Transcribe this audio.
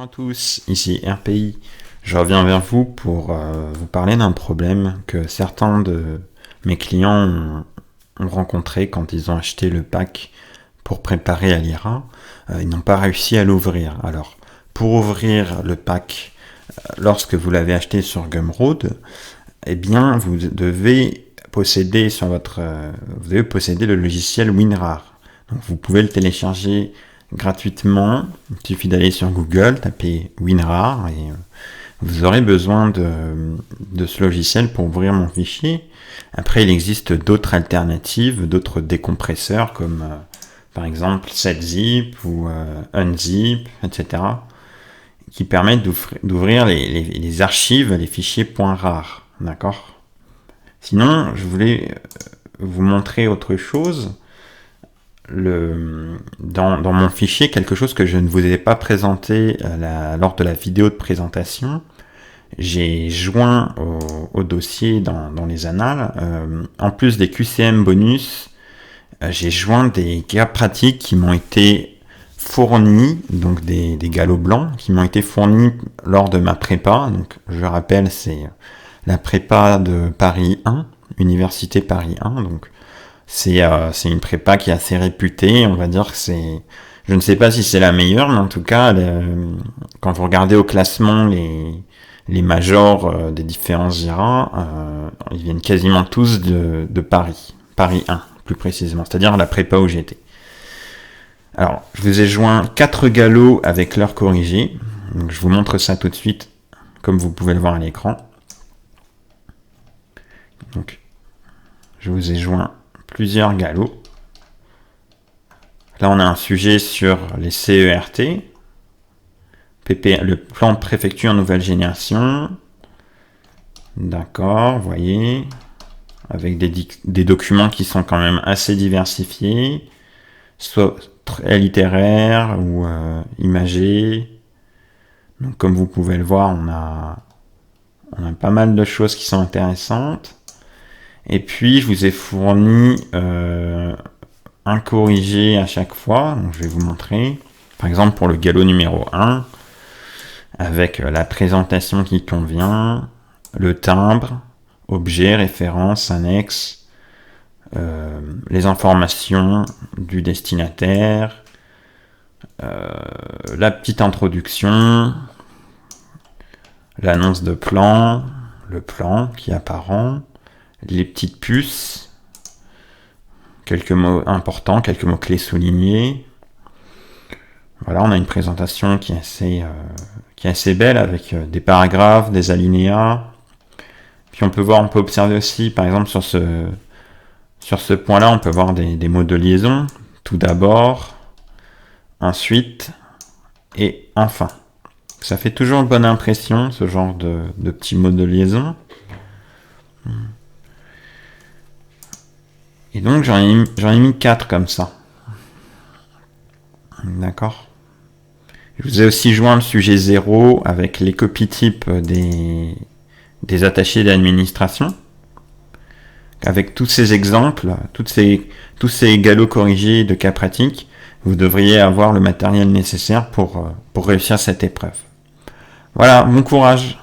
Bonjour à tous, ici RPI. Je reviens vers vous pour vous parler d'un problème que certains de mes clients ont rencontré quand ils ont acheté le pack pour préparer à l'IRA. Ils n'ont pas réussi à l'ouvrir. Alors, pour ouvrir le pack, lorsque vous l'avez acheté sur Gumroad, eh bien, vous devez posséder le logiciel WinRAR. Donc, vous pouvez le télécharger gratuitement. Il suffit d'aller sur Google, taper WinRAR et vous aurez besoin de ce logiciel pour ouvrir mon fichier. Après, il existe d'autres alternatives, d'autres décompresseurs comme par exemple 7zip ou Unzip, etc. qui permettent d'ouvrir les archives, les fichiers .rar. D'accord ? Sinon, je voulais vous montrer autre chose. Dans mon fichier, quelque chose que je ne vous ai pas présenté lors de la vidéo de présentation, j'ai joint au dossier dans les annales, en plus des QCM bonus, j'ai joint des cas pratiques qui m'ont été fournis, donc des galops blancs, qui m'ont été fournis lors de ma prépa. Donc, je rappelle, c'est la prépa de Paris 1, Université Paris 1, donc c'est une prépa qui est assez réputée, on va dire que je ne sais pas si c'est la meilleure, mais en tout cas, quand vous regardez au classement les majors des différents IRA, ils viennent quasiment tous de Paris 1, plus précisément, c'est-à-dire la prépa où j'étais. Alors, je vous ai joint 4 galops avec l'heure corrigée, donc je vous montre ça tout de suite, comme vous pouvez le voir à l'écran. Donc, je vous ai joint plusieurs galops. Là, on a un sujet sur les CERT, le plan de préfecture nouvelle génération. D'accord, vous voyez, avec des documents qui sont quand même assez diversifiés, soit très littéraires ou imagés. Donc, comme vous pouvez le voir, on a pas mal de choses qui sont intéressantes. Et puis, je vous ai fourni un corrigé à chaque fois. Donc, je vais vous montrer. Par exemple, pour le galop numéro 1, avec la présentation qui convient, le timbre, objet, référence, annexe, les informations du destinataire, la petite introduction, l'annonce de plan, le plan qui est apparent, les petites puces, quelques mots importants, quelques mots clés soulignés. Voilà, on a une présentation qui est assez belle avec des paragraphes, des alinéas. Puis on peut observer aussi, par exemple, sur ce point-là, on peut voir des mots de liaison. Tout d'abord, ensuite et enfin. Ça fait toujours une bonne impression, ce genre de petits mots de liaison. Et donc, j'en ai mis 4 comme ça. D'accord. Je vous ai aussi joint le sujet 0 avec les copies types des attachés d'administration. Avec tous ces exemples, tous ces galops corrigés de cas pratiques, vous devriez avoir le matériel nécessaire pour réussir cette épreuve. Voilà, bon courage!